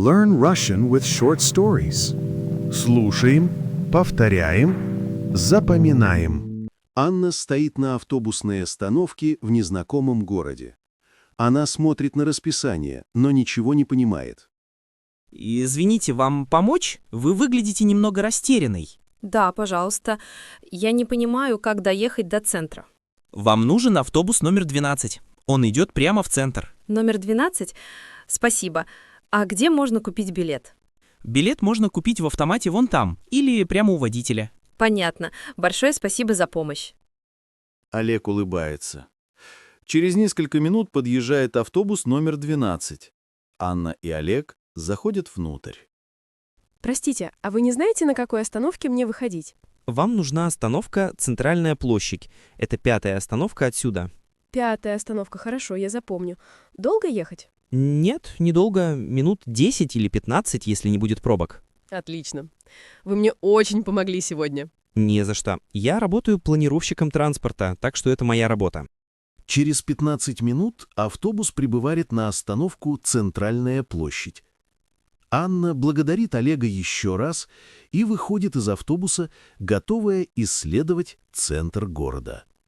Learn Russian with short stories. Слушаем, повторяем, запоминаем. Анна стоит на автобусной остановке в незнакомом городе. Она смотрит на расписание, но ничего не понимает. Извините, вам помочь? Вы выглядите немного растерянной. Да, пожалуйста. Я не понимаю, как доехать до центра. Вам нужен автобус номер 12. Он идет прямо в центр. Номер 12? Спасибо. А где можно купить билет? Билет можно купить в автомате вон там или прямо у водителя. Понятно. Большое спасибо за помощь. Олег улыбается. Через несколько минут подъезжает автобус номер 12. Анна и Олег заходят внутрь. Простите, а вы не знаете, на какой остановке мне выходить? Вам нужна остановка «Центральная площадь». Это 5-я остановка отсюда. 5-я остановка, хорошо, я запомню. Долго ехать? Нет, недолго, минут 10 или 15, если не будет пробок. Отлично. Вы мне очень помогли сегодня. Не за что. Я работаю планировщиком транспорта, так что это моя работа. Через 15 минут автобус прибывает на остановку «Центральная площадь». Анна благодарит Олега еще раз и выходит из автобуса, готовая исследовать центр города.